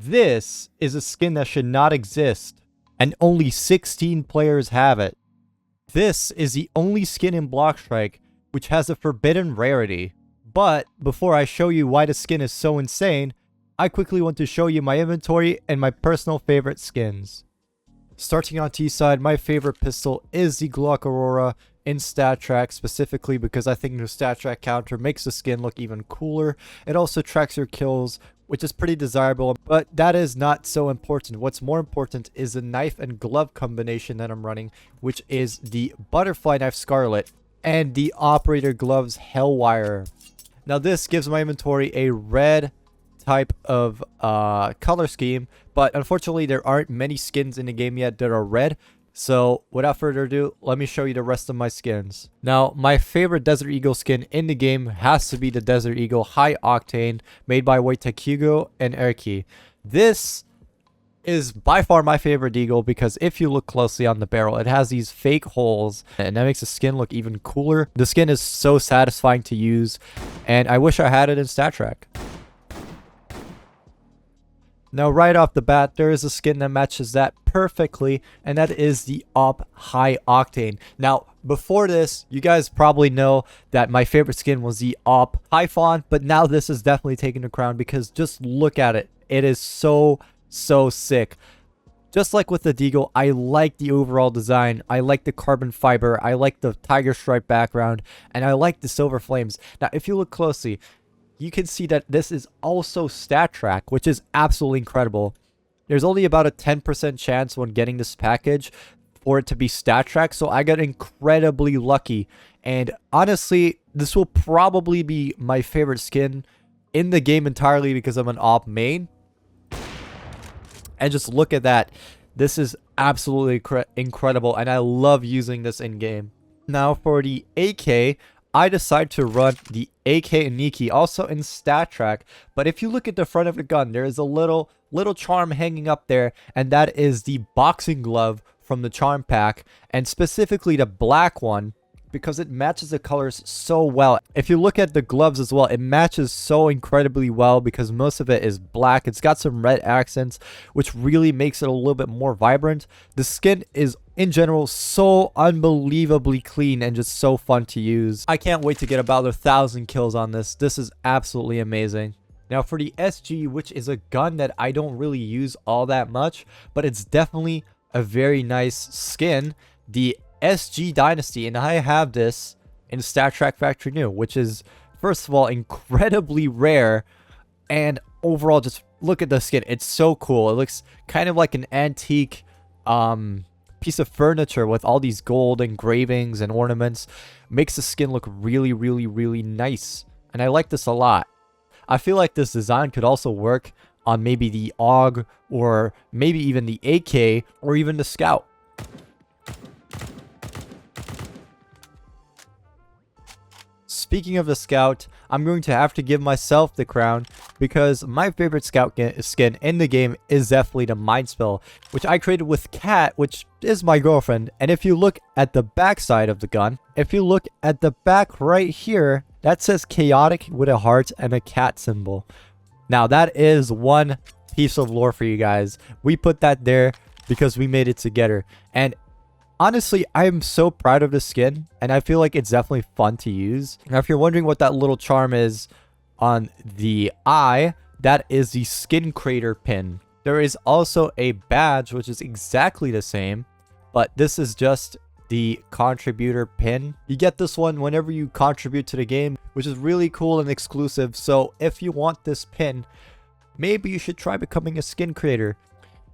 This is a skin that should not exist, and only 16 players have it. This is the only skin in BloxStrike which has a forbidden rarity. But before I show you why the skin is so insane, I quickly want to show you my inventory and my personal favorite skins. Starting on T side, my favorite pistol is the Glock Aurora in stat track, specifically because I think the stat track counter makes the skin look even cooler. It also tracks your kills, which is pretty desirable, but that is not so important. What's more important is the knife and glove combination that I'm running, which is the Butterfly Knife Scarlet and the Operator Gloves Hellwire. Now this gives my inventory a red type of color scheme, but unfortunately there aren't many skins in the game yet that are red. So without further ado, let me show you the rest of my skins. Now, my favorite Desert Eagle skin in the game has to be the Desert Eagle High Octane, made by Wojtek Hugo and Erki. This is by far my favorite Eagle because if you look closely on the barrel, it has these fake holes, and that makes the skin look even cooler. The skin is so satisfying to use, and I wish I had it in stat track. Now, right off the bat, there is a skin that matches that perfectly, and that is the Op High Octane. Now, before this, you guys probably know that my favorite skin was the Op Typhon, but now this is definitely taking the crown because just look at it. It is so sick. Just like with the Deagle, I like the overall design. I like the carbon fiber. I like the tiger stripe background, and I like the silver flames. Now, if you look closely, you can see that this is also stat track, which is absolutely incredible. There's only about a 10% chance when getting this package for it to be stat track, so I got incredibly lucky. And honestly, this will probably be my favorite skin in the game entirely because I'm an op main. And just look at that. This is absolutely incredible, and I love using this in game. Now for the AK, I decided to run the AK Aniki, also in stat track, but if you look at the front of the gun, there is a little charm hanging up there, and that is the boxing glove from the charm pack, and specifically the black one, because it matches the colors so well. If you look at the gloves as well, it matches so incredibly well because most of it is black. It's got some red accents, which really makes it a little bit more vibrant. The skin is in general so unbelievably clean and just so fun to use. I can't wait to get about 1,000 kills on this. This is absolutely amazing. Now for the SG, which is a gun that I don't really use all that much, but it's definitely a very nice skin, the SG Dynasty, and I have this in Stat Track Factory New, which is first of all incredibly rare, and overall just look at the skin. It's so cool. It looks kind of like an antique piece of furniture with all these gold engravings and ornaments. Makes the skin look really nice, and I like this a lot. I feel like this design could also work on maybe the AUG or maybe even the AK or even the Scout. Speaking of the Scout, I'm going to have to give myself the crown because my favorite Scout skin in the game is definitely the Mind Spell, which I created with Kat, which is my girlfriend. And if you look at the back side of the gun, if you look at the back right here, that says chaotic with a heart and a cat symbol. Now that is one piece of lore for you guys. We put that there because we made it together. And honestly, I am so proud of this skin, and I feel like it's definitely fun to use. Now, if you're wondering what that little charm is on the eye, that is the Skin Crater pin. There is also a badge, which is exactly the same, but this is just the contributor pin. You get this one whenever you contribute to the game, which is really cool and exclusive. So if you want this pin, maybe you should try becoming a skin creator.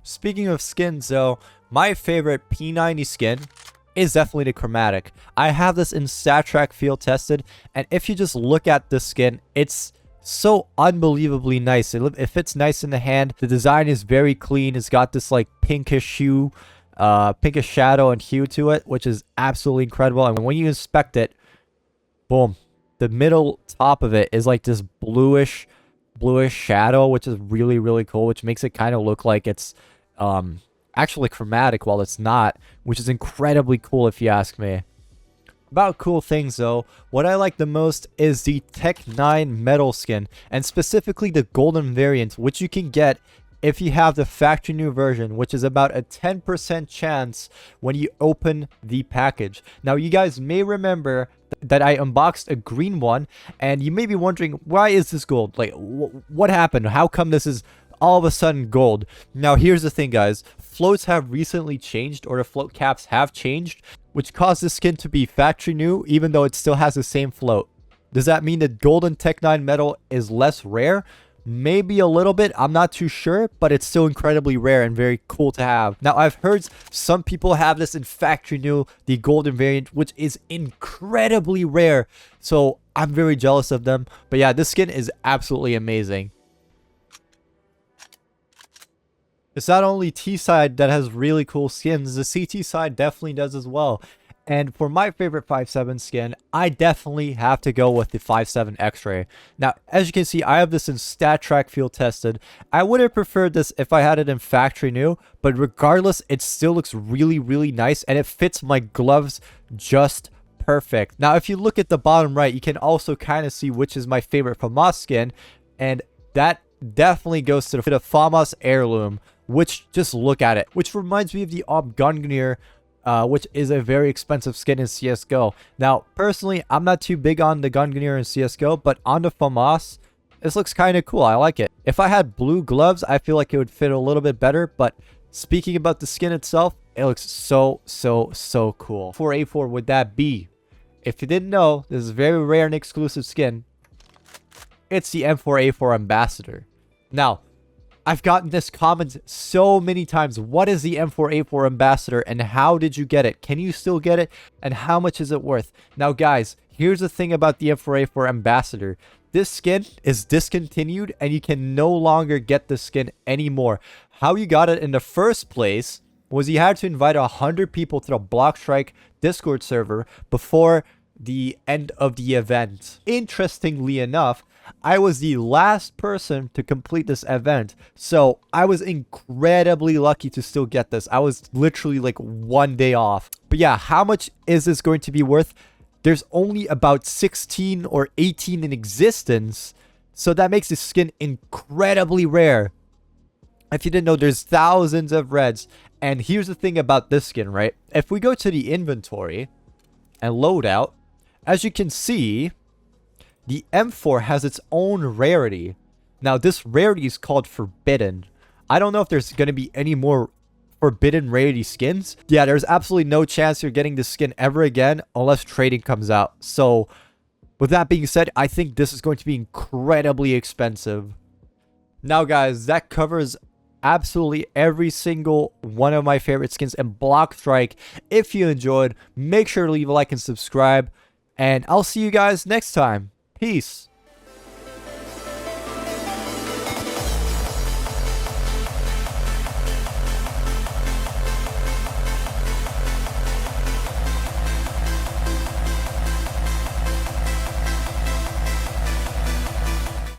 Speaking of skins though, my favorite P90 skin is definitely the chromatic. I have this in stat track field tested, and if you just look at this skin, it's so unbelievably nice. It fits nice in the hand. The design is very clean. It's got this like pinkish hue, pinkish shadow and hue to it, which is absolutely incredible. And when you inspect it, boom, the middle top of it is like this bluish shadow, which is really cool, which makes it kind of look like it's actually chromatic while it's not, which is incredibly cool if you ask me. About cool things though, what I like the most is the Tech-9 metal skin, and specifically the golden variant, which you can get if you have the factory new version, which is about a 10% chance when you open the package. Now, you guys may remember that I unboxed a green one, and you may be wondering, why is this gold? Like, what happened? How come this is all of a sudden gold? Now, here's the thing, guys. Floats have recently changed, or the float caps have changed, which caused the skin to be factory new, even though it still has the same float. Does that mean that golden Tech-9 metal is less rare? Maybe a little bit, I'm not too sure, but it's still incredibly rare and very cool to have. Now, I've heard some people have this in factory new, the golden variant, which is incredibly rare. So I'm very jealous of them. But yeah, this skin is absolutely amazing. It's not only T-side that has really cool skins, the CT side definitely does as well. And for my favorite 5.7 skin, I definitely have to go with the 5.7 X-Ray. Now, as you can see, I have this in StatTrack field tested. I would have preferred this if I had it in factory new, but regardless, it still looks really, really nice, and it fits my gloves just perfect. Now, if you look at the bottom right, you can also kind of see which is my favorite FAMAS skin, and that definitely goes to the FAMAS Heirloom, which, just look at it, which reminds me of the Gungnir, which is a very expensive skin in CSGO. Now, personally, I'm not too big on the Gungnir in CSGO, but on the FAMAS, this looks kind of cool. I like it. If I had blue gloves, I feel like it would fit a little bit better, but speaking about the skin itself, it looks so cool. 4A4 would that be? If you didn't know, this is a very rare and exclusive skin. It's the M4A4 Ambassador. Now, I've gotten this comment so many times. What is the M4A4 Ambassador and how did you get it? Can you still get it? And how much is it worth? Now, guys, here's the thing about the M4A4 Ambassador. This skin is discontinued and you can no longer get this skin anymore. How you got it in the first place was you had to invite 100 people to the BloxStrike Discord server before the end of the event. Interestingly enough, I was the last person to complete this event, so I was incredibly lucky to still get this. I was literally like 1 day off. But yeah, how much is this going to be worth? There's only about 16 or 18 in existence, so that makes this skin incredibly rare. If you didn't know, there's thousands of reds. And here's the thing about this skin, right? If we go to the inventory and load out, as you can see, the M4 has its own rarity. Now, this rarity is called Forbidden. I don't know if there's going to be any more Forbidden rarity skins. Yeah, there's absolutely no chance you're getting this skin ever again unless trading comes out. So, with that being said, I think this is going to be incredibly expensive. Now, guys, that covers absolutely every single one of my favorite skins in BloxStrike. If you enjoyed, make sure to leave a like and subscribe. And I'll see you guys next time. Peace.